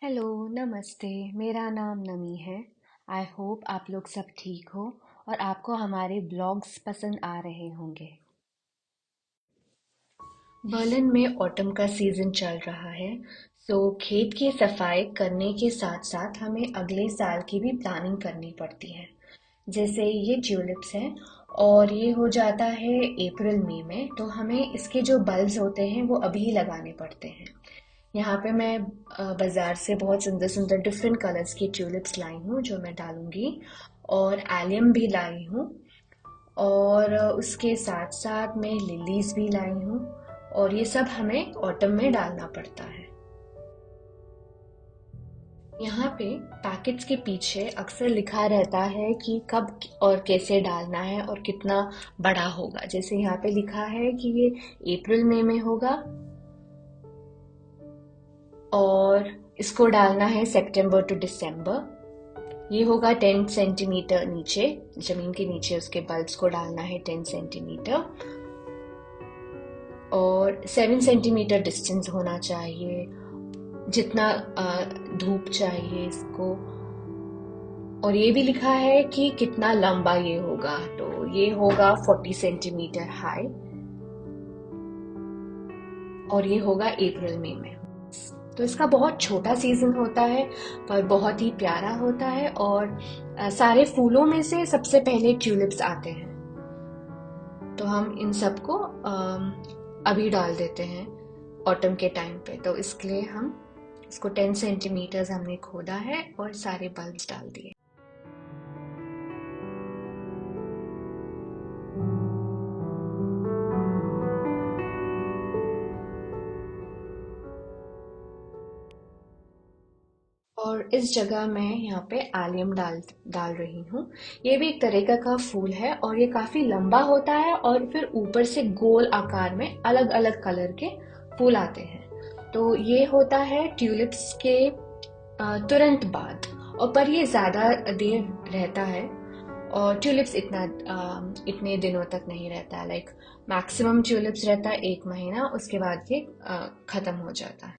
Hello, नमस्ते। मेरा नाम नमी है। आई होप आप लोग सब ठीक हो और आपको हमारे ब्लॉग्स पसंद आ रहे होंगे। बर्लिन में ऑटम का सीजन चल रहा है। सो खेत की सफाई करने के साथ साथ हमें अगले साल की भी प्लानिंग करनी पड़ती है। जैसे ये ट्यूलिप्स हैं और ये हो जाता है अप्रैल मई में, तो हमें इसके जो बल्ब्स होते हैं वो अभी लगाने पड़ते हैं। यहाँ पे मैं बाजार से बहुत सुंदर सुंदर डिफरेंट कलर्स की ट्यूलिप्स लाई हूँ जो मैं डालूंगी, और एलियम भी लाई हूँ, और उसके साथ साथ मैं लिलीज भी लाई हूँ। और ये सब हमें ऑटम में डालना पड़ता है। यहाँ पे पैकेट्स के पीछे अक्सर लिखा रहता है कि कब और कैसे डालना है और कितना बड़ा होगा। जैसे यहाँ पे लिखा है कि ये अप्रैल मई में होगा और इसको डालना है सितंबर टू दिसंबर। ये होगा 10 सेंटीमीटर नीचे, जमीन के नीचे उसके बल्ब्स को डालना है 10 सेंटीमीटर, और 7 सेंटीमीटर डिस्टेंस होना चाहिए, जितना धूप चाहिए इसको। और ये भी लिखा है कि कितना लंबा ये होगा, तो ये होगा 40 सेंटीमीटर हाई, और ये होगा अप्रैल मई में। तो इसका बहुत छोटा सीजन होता है पर बहुत ही प्यारा होता है, और सारे फूलों में से सबसे पहले ट्यूलिप्स आते हैं। तो हम इन सबको अभी डाल देते हैं ऑटम के टाइम पे। तो इसके लिए हम इसको 10 सेंटीमीटर्स हमने खोदा है और सारे बल्ब्स डाल दिए। और इस जगह मैं यहाँ पे एलियम डाल डाल रही हूँ। ये भी एक तरीका का फूल है और ये काफी लंबा होता है, और फिर ऊपर से गोल आकार में अलग अलग कलर के फूल आते हैं। तो ये होता है ट्यूलिप्स के तुरंत बाद, और पर ये ज्यादा देर रहता है। और ट्यूलिप्स इतने दिनों तक नहीं रहता है। लाइक मैक्सिमम ट्यूलिप्स रहता है 1 महीना, उसके बाद ये खत्म हो जाता है।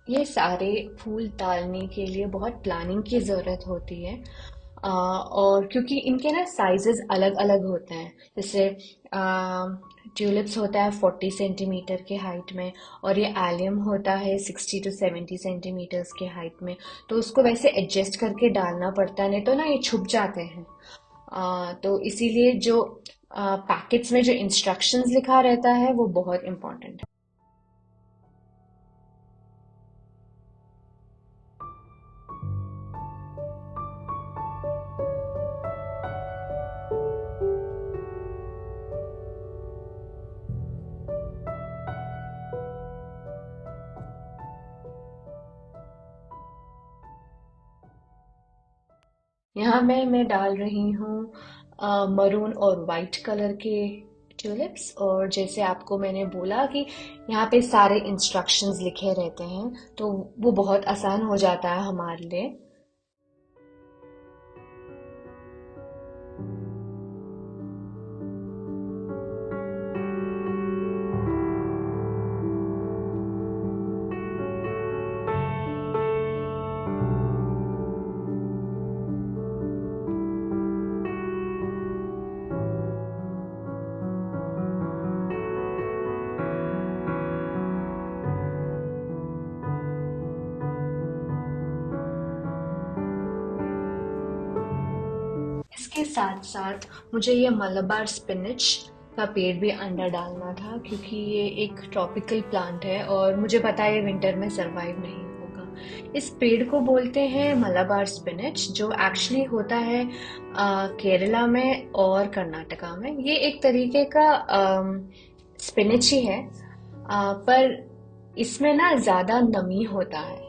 ये सारे फूल डालने के लिए बहुत प्लानिंग की ज़रूरत होती है। और क्योंकि इनके ना साइजेस अलग अलग होते हैं। जैसे ट्यूलिप्स होता है 40 सेंटीमीटर के हाइट में, और ये एलियम होता है 60 टू 70 सेंटीमीटर्स के हाइट में। तो उसको वैसे एडजस्ट करके डालना पड़ता है, नहीं तो ना ये छुप जाते हैं। तो इसीलिए जो पैकेट्स में जो इंस्ट्रक्शंस लिखा रहता है वो बहुत इम्पोर्टेंट है। यहाँ मैं डाल रही हूँ मरून और वाइट कलर के ट्यूलिप्स। और जैसे आपको मैंने बोला कि यहाँ पे सारे इंस्ट्रक्शंस लिखे रहते हैं, तो वो बहुत आसान हो जाता है हमारे लिए। इसके साथ साथ मुझे ये मलबार स्पिनच का पेड़ भी अंदर डालना था, क्योंकि ये एक ट्रॉपिकल प्लांट है और मुझे पता है ये विंटर में सरवाइव नहीं होगा। इस पेड़ को बोलते हैं मलबार स्पिनच, जो एक्चुअली होता है केरला में और कर्नाटका में। ये एक तरीके का स्पिनिच ही है, पर इसमें ना ज़्यादा नमी होता है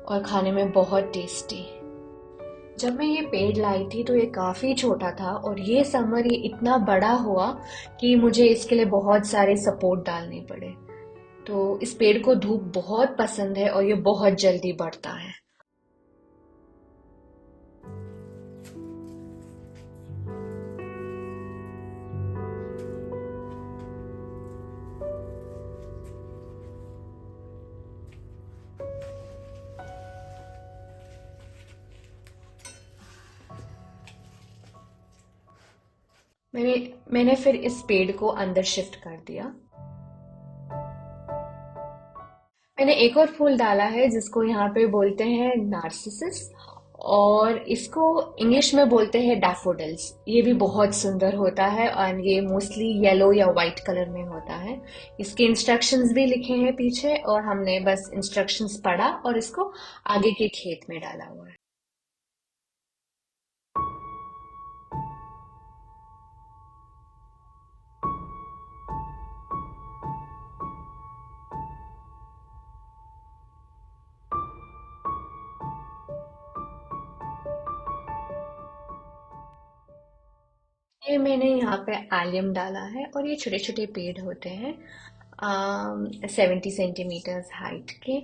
और खाने में बहुत टेस्टी। जब मैं ये पेड़ लाई थी तो ये काफ़ी छोटा था, और ये समर ये इतना बड़ा हुआ कि मुझे इसके लिए बहुत सारे सपोर्ट डालने पड़े। तो इस पेड़ को धूप बहुत पसंद है और ये बहुत जल्दी बढ़ता है। मैंने मैंने फिर इस पेड़ को अंदर शिफ्ट कर दिया। मैंने एक और फूल डाला है जिसको यहाँ पे बोलते हैं नार्सिसस, और इसको इंग्लिश में बोलते हैं डैफोडिल्स। ये भी बहुत सुंदर होता है और ये मोस्टली येलो या वाइट कलर में होता है। इसके इंस्ट्रक्शंस भी लिखे हैं पीछे, और हमने बस इंस्ट्रक्शंस पढ़ा और इसको आगे के खेत में डाला हुआ है। ये मैंने यहाँ पे एलियम डाला है, और ये छोटे छोटे पेड़ होते हैं 70 सेंटीमीटर्स हाइट के।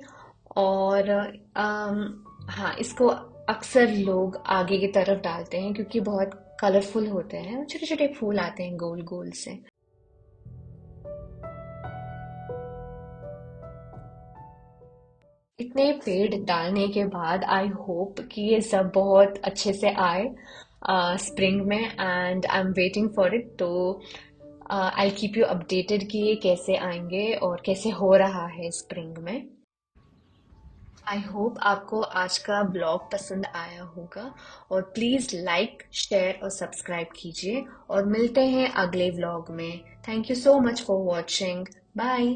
और हाँ, इसको अक्सर लोग आगे की तरफ डालते हैं क्योंकि बहुत कलरफुल होते हैं और छोटे छोटे फूल आते हैं गोल गोल से। इतने पेड़ डालने के बाद आई होप कि ये सब बहुत अच्छे से आए स्प्रिंग में, and I am waiting for it. तो आई कीप यू अपडेटेड कि ये कैसे आएंगे और कैसे हो रहा है स्प्रिंग में। आई होप आपको आज का ब्लॉग पसंद आया होगा, और प्लीज़ लाइक शेयर और सब्सक्राइब कीजिए, और मिलते हैं अगले व्लॉग में। Thank you so much for watching. Bye.